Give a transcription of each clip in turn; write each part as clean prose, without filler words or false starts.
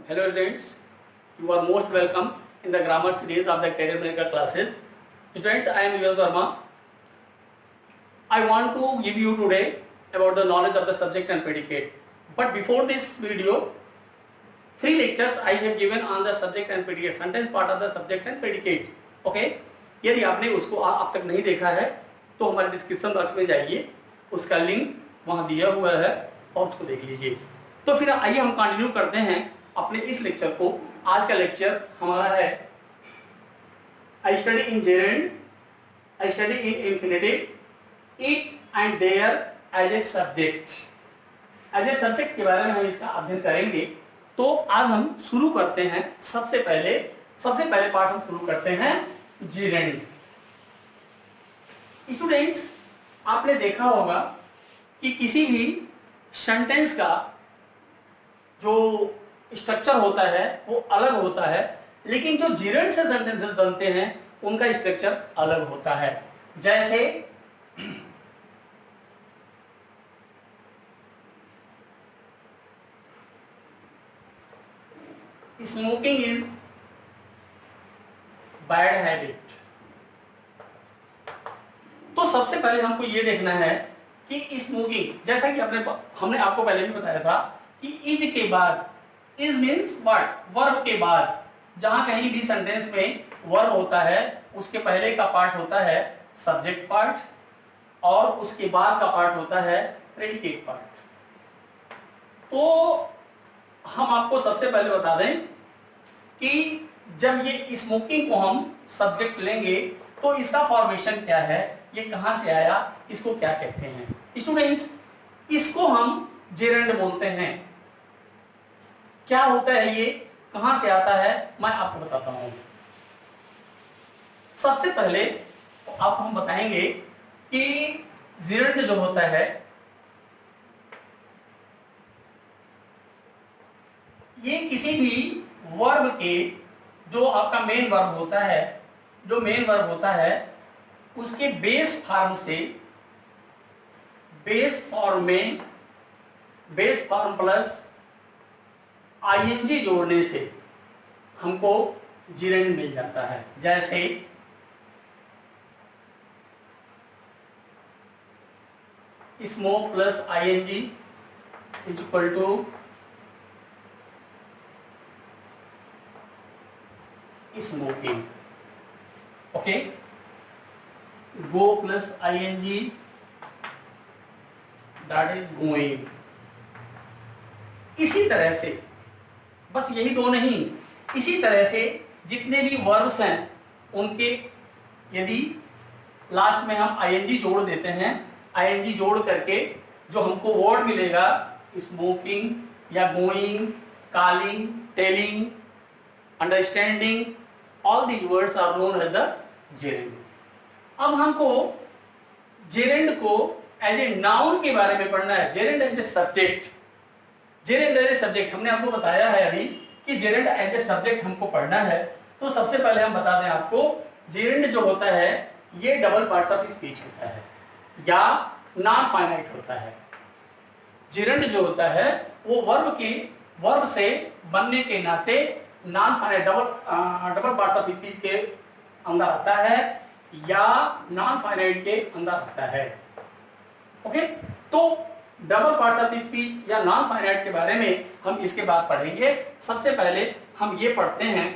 Hello students, you are most welcome in the grammar series of the career breaker classes. Students, I am Yuval Verma. I want to give you today about the knowledge of the subject and predicate. But before this video, 3 lectures I have given on the subject and predicate, sentence part of the subject and predicate. Okay? यदि आपने उसको अब तक नहीं देखा है तो हमारे डिस्क्रिप्शन बॉक्स में जाइए, उसका लिंक वहां दिया हुआ है और उसको देख लीजिए। तो फिर आइए हम कंटिन्यू करते हैं अपने इस लेक्चर को। आज का लेक्चर हमारा है I study in gerund, I study in infinitive, it and there as a subject. As a subject के बारे में हम इसका अध्ययन करेंगे। तो आज हम शुरू करते हैं। सबसे पहले पार्ट हम शुरू करते हैं जेरेंड। स्टूडेंट्स, आपने देखा होगा कि किसी भी सेंटेंस का जो स्ट्रक्चर होता है वो अलग होता है, लेकिन जो जेरेंड से सेंटेंसेस बनते हैं उनका स्ट्रक्चर अलग होता है। जैसे स्मोकिंग इज बैड हैबिट। तो सबसे पहले हमको ये देखना है कि स्मोकिंग, जैसा कि हमने आपको पहले भी बताया था कि इज के बाद, इज मीन्स व्हाट, वर्ब के बाद, जहां कहीं भी सेंटेंस में वर्ब होता है उसके पहले का पार्ट होता है सब्जेक्ट पार्ट और उसके बाद का पार्ट होता है प्रेडिकेट पार्ट। तो हम आपको सबसे पहले बता दें कि जब ये स्मोकिंग को हम सब्जेक्ट लेंगे तो इसका फॉर्मेशन क्या है, ये कहां से आया, इसको क्या कहते हैं। स्टूडेंट्स, इसको हम जेरेंड बोलते हैं। क्या होता है ये, कहां से आता है, मैं आपको बताता हूं। सबसे पहले आप हम बताएंगे कि जेरेंड जो होता है ये किसी भी वर्ब के, जो आपका मेन वर्ब होता है, जो मेन वर्ब होता है उसके बेस फॉर्म से, बेस फॉर्म प्लस आईएनजी जोड़ने से हमको जेरेंड मिल जाता है। जैसे smoke plus ING is equal to smoking. Okay, go plus ING that is going. इसी तरह से, बस यही दो नहीं, इसी तरह से जितने भी वर्ब्स हैं उनके यदि लास्ट में हम आईएनजी जोड़ देते हैं, आईएनजी जोड़ करके जो हमको वर्ड मिलेगा स्मोकिंग या going, calling, telling, understanding, all these words are known as the gerund. अब हमको जेरेंड को एज ए नाउन के बारे में पढ़ना है। Gerund as a subject, gerund as a subject हमने आपको बताया है अभी कि जेरेंड एज ए सब्जेक्ट हमको पढ़ना है। तो सबसे पहले हम बता दें आपको, जेरेंड जो होता है ये डबल पार्ट्स ऑफ स्पीच होता है या नॉन फाइनाइट होता है। जेरेंड जो होता है वो वर्ब से बनने के नाते non finite, double parts of speech के अंदर आता है या नॉन फाइनाइट के अंदर आता है। ओके, तो डबल पार्ट्स ऑफ स्पीच या नॉन फाइनाइट के बारे में हम इसके बाद पढ़ेंगे। सबसे पहले हम ये पढ़ते हैं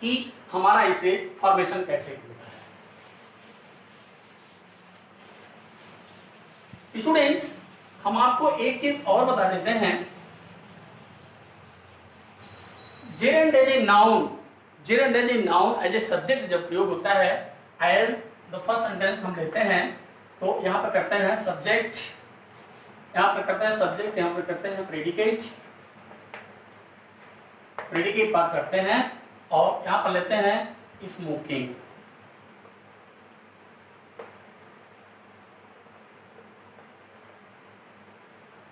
कि हमारा इसे फॉर्मेशन कैसे होता है। स्टूडेंट्स, हम आपको एक चीज और बता देते हैं। Gerund as a noun, gerund as a noun, as a subject जब प्रयोग होता है, एज द फर्स्ट सेंटेंस हम लेते हैं तो यहां पर करते हैं सब्जेक्ट, यहां पर करते हैं सब्जेक्ट, यहां पर करते हैं प्रेडिकेट, प्रेडिकेट बात करते हैं और यहां पर लेते हैं smoking.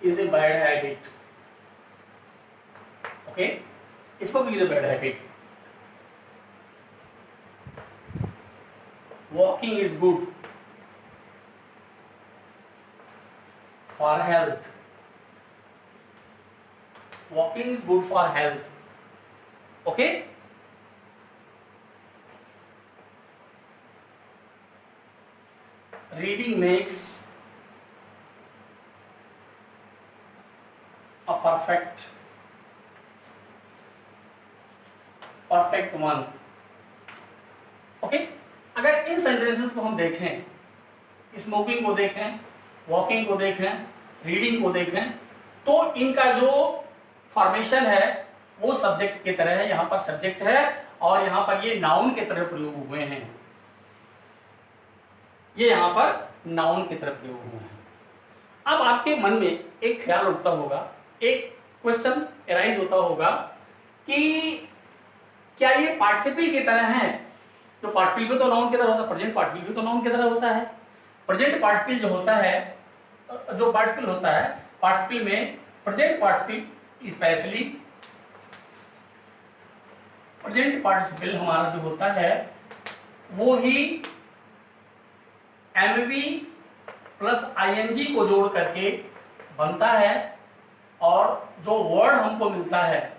Is a bad habit. Okay, smoking is a bad habit. Walking is good for health. Walking is good for health. Okay. Reading makes a perfect one. Okay, अगर इन सेंटेंसेस को हम देखें, स्मोकिंग को देखें, वॉकिंग को देखें, reading को देखें, तो इनका जो फॉर्मेशन है वो सब्जेक्ट की तरह है। यहां पर सब्जेक्ट है और यहां पर ये नाउन की तरह प्रयोग हुए हैं। ये यहां पर नाउन की तरह प्रयोग हुए हैं। अब आपके मन में एक ख्याल उठता होगा, एक क्वेश्चन एराइज होता होगा कि क्या ये पार्टिसिपल की तरह है? तो पार्टिसिपल भी तो नाउन की तरह होता है, प्रेजेंट पार्टिसिपल भी तो नाउन की तरह होता है। प्रेजेंट पार्टिसिपल जो होता है, जो पार्टिसिपल होता है, पार्टिसिपल में present participle specially present participle हमारा जो होता है वो ही एमवी प्लस आईएनजी को जोड़ करके बनता है, और जो वर्ड हमको मिलता है,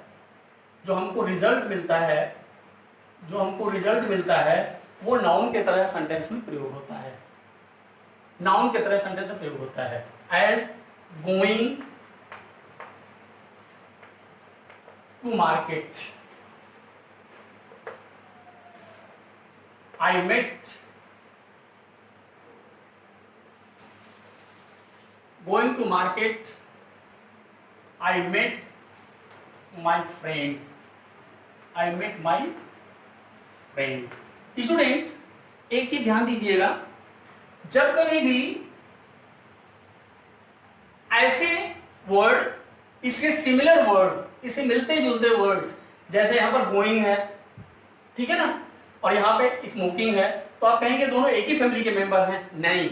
जो हमको रिजल्ट मिलता है, वो नाउन के तरह सेंटेंस में प्रयोग होता है। नाउन के तरह सेंटेंस में प्रयोग होता है। As going to market, I met, going to market, I met my friend, I met my friend. Students, एक चीज ध्यान दीजिएगा, जब कभी भी ऐसे वर्ड, इसके सिमिलर वर्ड, इससे मिलते जुलते वर्ड्स, जैसे यहां पर गोइंग है, ठीक है ना, और यहां पे स्मोकिंग है, तो आप कहेंगे दोनों एक ही फैमिली के मेंबर हैं। नहीं,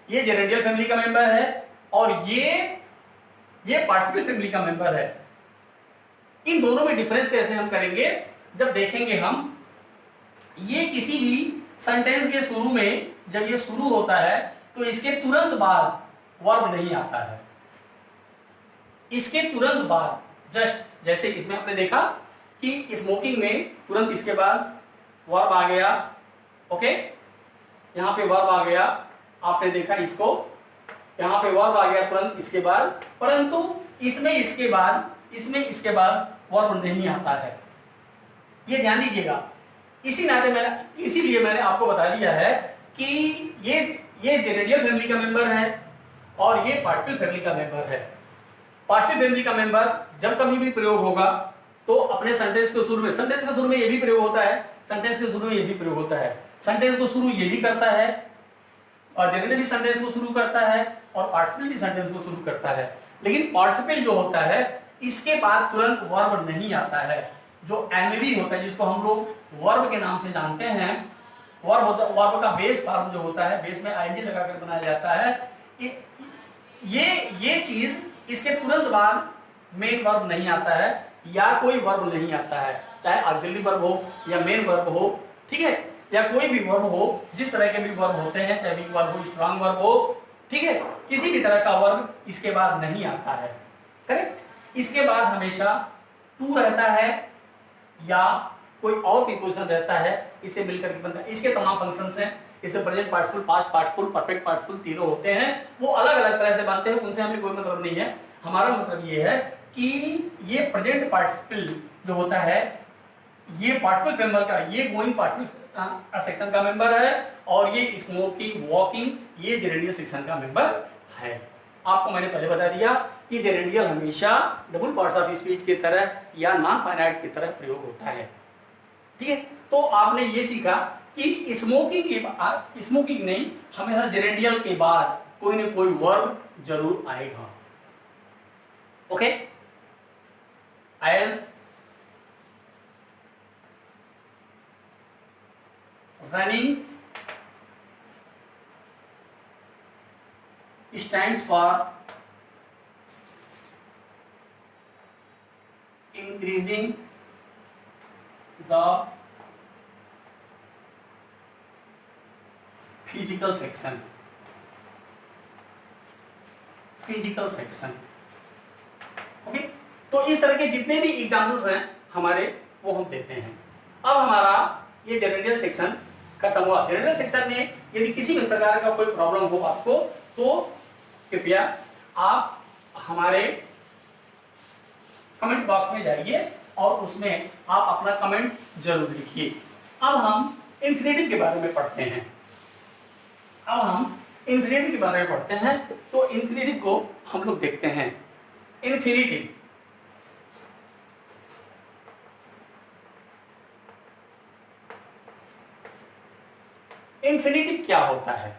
ये जेरेंडियल फैमिली का मेंबर है और ये पार्टिसिपल फैमिली का मेंबर है। इन दोनों में डिफरेंस कैसे हम करेंगे? जब देखेंगे हम, ये किसी भी सेंटेंस के शुरू में जब ये शुरू होता है तो इसके तुरंत बाद वर्ब नहीं आता है। इसके तुरंत बाद, जस्ट जैसे इसमें आपने देखा कि स्मोकिंग में तुरंत इसके बाद वर्ब आ गया। ओके, यहां पे वर्ब आ गया, आपने देखा इसको, यहां पे वर्ब आ गया तुरंत इसके बाद, परंतु इसमें इसके बाद वर्ब नहीं आता है। ये ध्यान दीजिएगा। इसीलिए मैंने आपको बता दिया है कि ये जेरेडियल फैमिली का मेंबर है और ये पार्टिसिपल फैमिली का मेंबर है। पार्टिसिपल फैमिली का मेंबर जब कभी भी प्रयोग होगा तो अपने सेंटेंस के शुरू में ये भी प्रयोग होता है, सेंटेंस के शुरू में ये भी प्रयोग होता है, सेंटेंस को शुरू ये भी करता है, और जेरेडियल भी सेंटेंस को शुरू करता है और पार्टिसिपल भी सेंटेंस को शुरू करता है। लेकिन पार्टिसिपल जो होता है इसके बाद तुरंत वर्ब नहीं आता है। जो एनवी होता है, जिसको हम लोग वर्ब के नाम से जानते हैं, वर्ब का बेस फॉर्म जो होता है, बेस में आईएनजी लगाकर बनाया जाता है, ये चीज इसके तुरंत बाद मेन वर्ब नहीं आता है या कोई वर्ब नहीं आता है, चाहे ऑक्सिलरी वर्ब हो या मेन वर्ब हो, ठीक है, या कोई भी वर्ब हो, जिस तरह के भी वर्ब होते हैं, चाहे वीक वर्ब हो, स्ट्रांग वर्ब हो, ठीक है, किसी भी तरह का वर्ब इसके बाद नहीं आता है। करेक्ट। इसके बाद हमेशा टू रहता है या कोई और प्रीपोजिशन रहता है, इसे मिलकर के बनता है। इसके तमाम फंक्शंस हैं, इसे present participle, past participle, perfect participle तीनों होते हैं, वो अलग अलग तरह से बनते हैं, उनसे हमें कोई मतलब नहीं है। हमारा मतलब ये है कि ये प्रेजेंट पार्टिसिपल जो होता है ये पार्टिसिपल मेंबर का, ये गोइंग पार्टिसिपल सेक्शन का मेंबर है और ये स्मोकिंग, वॉकिंग ये जेरेंडियल सेक्शन का मेंबर है। आपको मैंने पहले बता दिया कि जेरेंडियल हमेशा डबल पार्ट्स ऑफ स्पीच की तरह या नॉन फाइनाइट की तरह प्रयोग होता है। ठीक है, तो आपने ये सीखा कि स्मोकिंग नहीं, हमेशा जेरेंडियल के बाद कोई ना कोई वर्ब जरूर आएगा। Okay, as running stands for increasing the physical section, okay, तो इस तरह के जितने भी एग्जाम्पल्स हैं हमारे वो हम देते हैं। अब हमारा ये जनरल सेक्शन खत्म हुआ। जनरल सेक्शन में यदि किसी भी प्रकार का कोई प्रॉब्लम हो आपको तो कृपया आप हमारे कमेंट बॉक्स में जाइए और उसमें आप अपना कमेंट जरूर लिखिए। अब हम इंफिनिटिव के बारे में पढ़ते हैं। अब हम इंफिनिटिव के बारे में पढ़ते हैं। तो इंफिनिटिव को हम लोग देखते हैं। इंफिनिटिव इंफिनिटिव क्या होता है?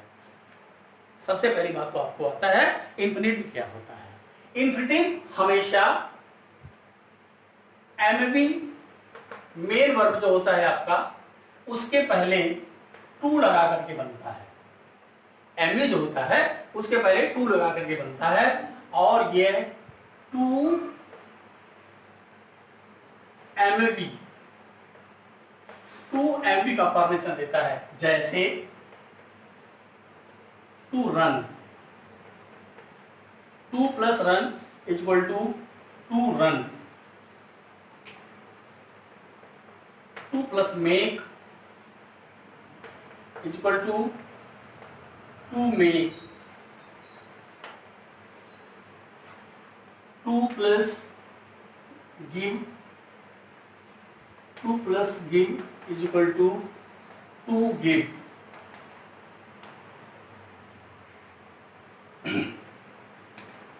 सबसे पहली बात तो आपको आता है इंफिनिटिव क्या होता है। इंफिनिटिव हमेशा एमवी मेन वर्ब जो होता है आपका उसके पहले टू लगा करके बनता है। एमवी जो होता है उसके पहले टू लगा करके बनता है और ये टू एमवी का फॉर्मेशन देता है। जैसे to run, to plus run equal to to run, to plus make equal to to make, to plus give, to plus give is equal to to give.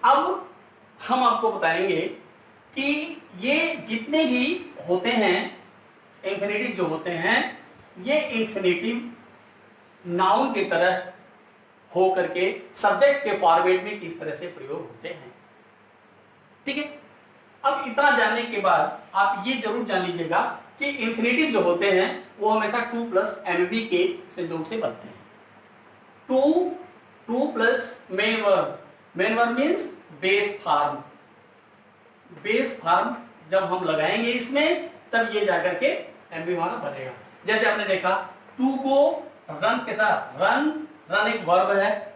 अब हम आपको बताएंगे कि ये जितने भी होते हैं इंफिनिटिव जो होते हैं ये इंफिनिटिव नाउन की तरह हो करके सब्जेक्ट के फॉर्मेट में किस तरह से प्रयोग होते हैं। ठीक है, अब इतना जानने के बाद आप ये जरूर जान लीजिएगा कि इंफिनिटिव जो होते हैं वो हमेशा टू प्लस एमवी के संयोग से बनते हैं। Two plus main verb, main verb means base form. Base form जब हम लगाएंगे इसमें तब ये जाकर के एमवी हमारा बनेगा। जैसे आपने देखा टू को रन के साथ, रन एक वर्ब है,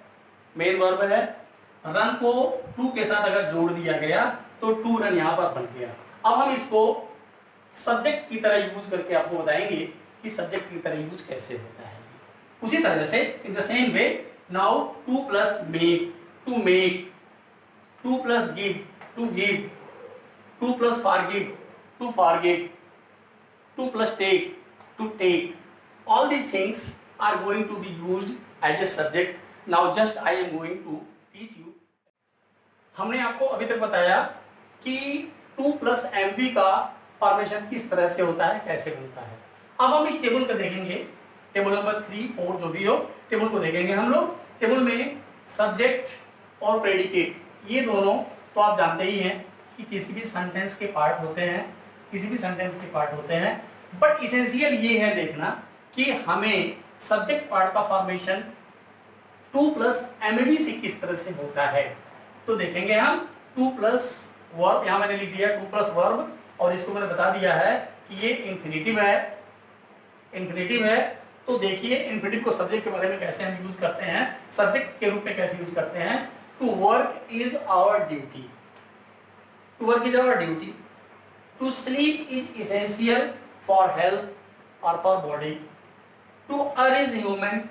मेन वर्ब है, रन को टू के साथ अगर जोड़ दिया गया तो टू रन यहां पर बन गया। अब हम इसको सब्जेक्ट की तरह यूज करके आपको बताएंगे कि सब्जेक्ट की तरह यूज कैसे होता है। उसी तरह से in the same way now to plus make, to make, to plus give, to give, to plus forgive, to forget, to plus take, to take. All these things are going to be used as a subject. Now just I am going to teach you. हमने आपको अभी तक बताया कि 2 plus MV का formation किस तरह से होता है, कैसे बनता है। अब हम इस टेबल को देखेंगे, टेबल नंबर 3, 4 जो भी हो, टेबल को देखेंगे हम लोग। टेबल में सब्जेक्ट और प्रेडिकेट ये दोनों तो आप जानते ही हैं कि किसी भी सेंटेंस के पार्ट होते हैं, किसी भी सेंटेंस के पार्ट होते हैं। बट इसेंशियल ये है देखना कि हमें सब्जेक्ट पार्ट का फॉर्मेशन 2 प्लस एमवी से किस तरह से होता है। तो देखेंगे हम 2 प्लस वर्ब, यहां मैंने लिख दिया 2 प्लस वर्ब और इसको मैंने बता दिया है कि ये इंफिनिटिव है, इंफिनिटिव है। तो देखिए इंफिनिटिव को सब्जेक्ट के बारे में कैसे हम यूज करते हैं, सब्जेक्ट के रूप में कैसे यूज करते हैं। To work is our duty, to work is our duty, to sleep is essential for health और for body, to err is human,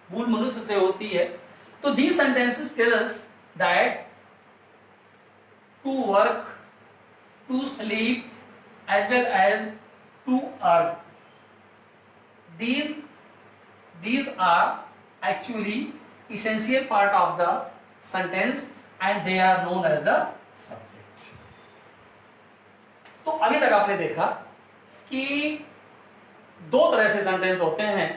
भूल मनुष्य से होती है। तो these sentences tell us that to work, to sleep as well as to earn, these are actually essential part of the sentence and they are known as the subject. तो अभी तक आपने देखा कि दो तरह से सेंटेंस होते हैं।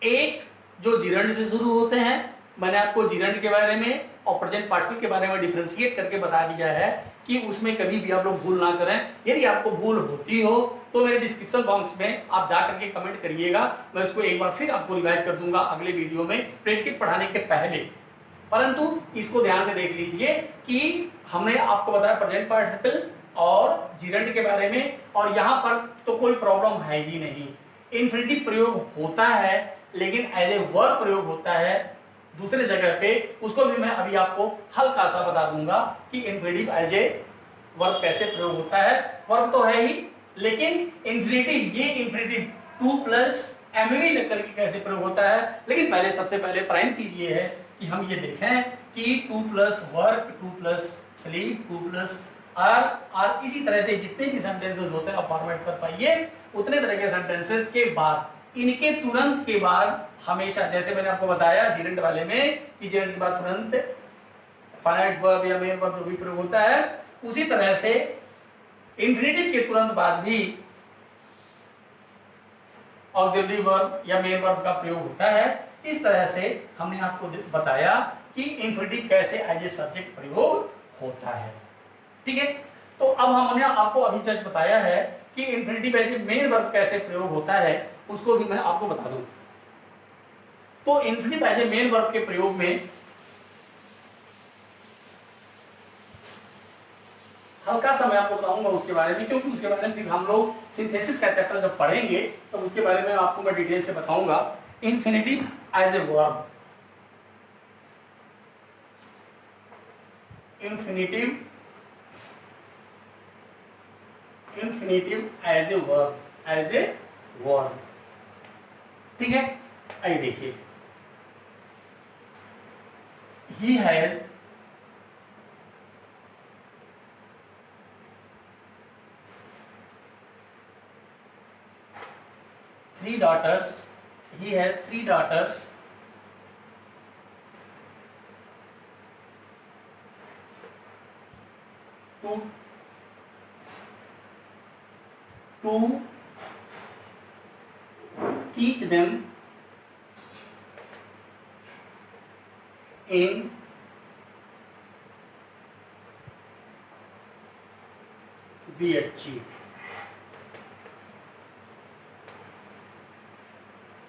एक जो जीरंड से शुरू होते हैं, मैंने आपको जीरंड के बारे में और प्रेजेंट पार्टिसिपल के बारे में डिफरेंशिएट करके बता दिया है कि उसमें कभी भी आप लोग भूल ना करें। यदि आपको भूल होती हो तो मेरे डिस्क्रिप्शन बॉक्स में आप जा करके कमेंट करिएगा, मैं उसको एक बार फिर आपको रिवाइज कर दूंगा अगले वीडियो में प्रेडिकेट पढ़ाने के पहले। परंतु इसको ध्यान से देख लीजिए कि हमने आपको बताया प्रेजेंट पार्टिसिपल और जीरंड के बारे में, और यहाँ पर तो कोई प्रॉब्लम है ही नहीं। इंफिनिटिव प्रयोग होता है लेकिन एज ए वर्ब प्रयोग होता है दूसरे जगह पे, उसको भी मैं अभी आपको हल्का सा बता दूंगा कि इंफिनिटिव एज ए वर्ब कैसे प्रयोग होता है। वर्ब तो है ही, लेकिन इंफिनिटिव, ये इंफिनिटिव टू प्लस एमवी लेकर के कैसे प्रयोग होता है। लेकिन पहले, सबसे पहले प्राइम चीज ये है कि हम ये देखें कि to plus work, to plus sleep, to plus are, और इसी तरह से जितने भी सेंटेंसेस होते हैं आप फॉर्मेट कर पाइए। उतने तरह के सेंटेंसेस के बाद, इनके तुरंत के बाद हमेशा, जैसे मैंने आपको बताया जीरेंट वाले में कि जीरेंट के बाद तुरंत फाइनाइट वर्ब या मेन वर्ब भी प्रयोग होता है, उसी तरह से इंफिनिटिव के तुरंत बाद भी ऑक्सिलरी वर्ब या मेन वर्ब का प्रयोग होता है। इस तरह से हमने आपको बताया कि इंफिनिटिव कैसे एज ए सब्जेक्ट प्रयोग होता है। ठीक है, तो अब हमने आपको अभी जस्ट बताया है कि infinitive as a main verb कैसे प्रयोग होता है, उसको भी मैं आपको बता दूं। तो infinitive as a main verb के प्रयोग में हल्का सा मैं आपको बताऊंगा उसके बारे में, क्योंकि उसके बारे में फिर हम लोग सिंथेसिस का चैप्टर जब पढ़ेंगे तो उसके बारे में आपको मैं डिटेल से बताऊंगा। Infinitive as a verb, infinitive as a verb, as a verb. ठीक है, आइए देखिए, he has three daughters, he has 3 daughters, to teach them in BHG।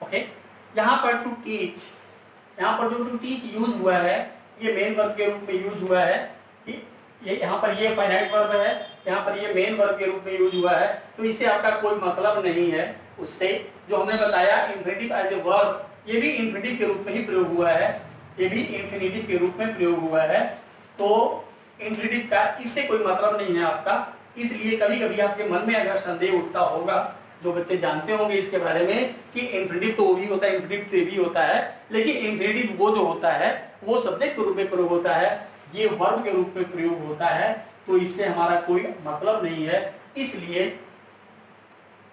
Okay, यहां पर टू टीच, यहां पर जो टू टीच यूज हुआ है ये मेन वर्ब के रूप में यूज हुआ है। ये यहां पर ये फाइनाइट वर्ब है, यहां पर ये मेन वर्ब के रूप में यूज हुआ है, तो इससे आपका कोई मतलब नहीं है उससे। जो हमने बताया इंफिनिटिव एज ए वर्ब, ये भी इंफिनिटिव के रूप में ही प्रयोग हुआ है, ये भी इंफिनिटिव के रूप में प्रयोग हुआ है, तो इंफिनिटिव का इससे कोई मतलब नहीं है आपका। इसलिए कभी कभी आपके मन में अगर संदेह उठता होगा, जो बच्चे जानते होंगे इसके बारे में कि इंफिनिटिव तो वो भी होता है, इंफिनिटिव तो भी होता है, लेकिन इंफिनिटिव वो जो होता है वो सब्जेक्ट के रूप में प्रयोग होता है, ये वर्ब के रूप में प्रयोग होता है, तो इससे हमारा कोई मतलब नहीं है। इसलिए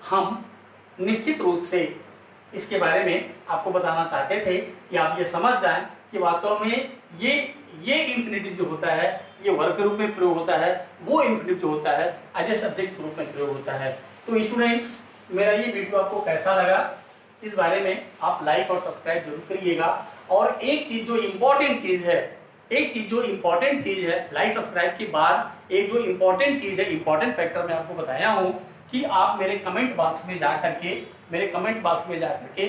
हम निश्चित रूप से इसके बारे में आपको बताना चाहते थे कि आप ये समझ जाएं कि वास्तव में ये इंफिनिटिव जो होता है ये वर्ब के रूप में प्रयोग होता है, वो इंफिनिटिव जो होता है एज ए सब्जेक्ट के रूप में प्रयोग होता है। तो स्टूडेंट्स, मेरा ये वीडियो आपको कैसा लगा इस बारे में आप लाइक और सब्सक्राइब जरूर करिएगा। और एक चीज जो इम्पोर्टेंट चीज है, लाइक सब्सक्राइब के बाद एक जो इम्पोर्टेंट चीज है, इम्पोर्टेंट फैक्टर मैं आपको बताया हूं कि आप मेरे कमेंट बॉक्स में जाकर के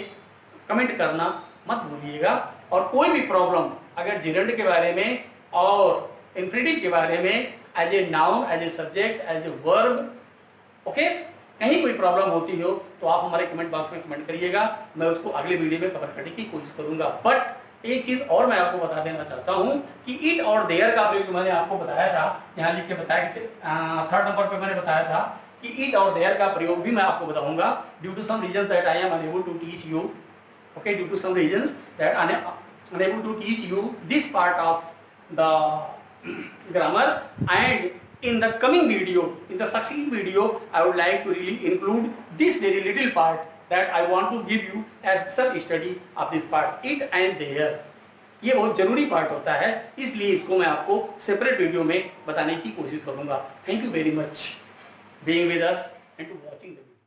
कमेंट करना मत भूलिएगा। और कोई भी प्रॉब्लम अगर जिरेंट के बारे में और इंफिनिटिव के बारे में as a noun, as a subject, as a verb, okay, कहीं कोई प्रॉब्लम होती हो तो आप हमारे कमेंट बॉक्स में कमेंट करिएगा, मैं उसको अगले वीडियो में कवर करने की कोशिश करूंगा। बट एक चीज और मैं आपको बता देना चाहता हूं कि इट और देयर का प्रयोग मैंने आपको बताया था, यहाँ लिख के बताया, थर्ड नंबर पे मैंने बताया था कि इट और देयर का प्रयोग भी मैं आपको बताऊंगा। Due to some reasons that I am unable to teach you, okay, due to some reasons that I am unable to teach you this part of the grammar, and in the coming video, in the succeeding video, I would like to really include this very little part that I want to give you as self study of this part, it and there। ये बहुत जरूरी part होता है, इसलिए इसको मैं आपको separate video में बताने की कोशिश करूंगा। Thank you very much being with us and to watching the video।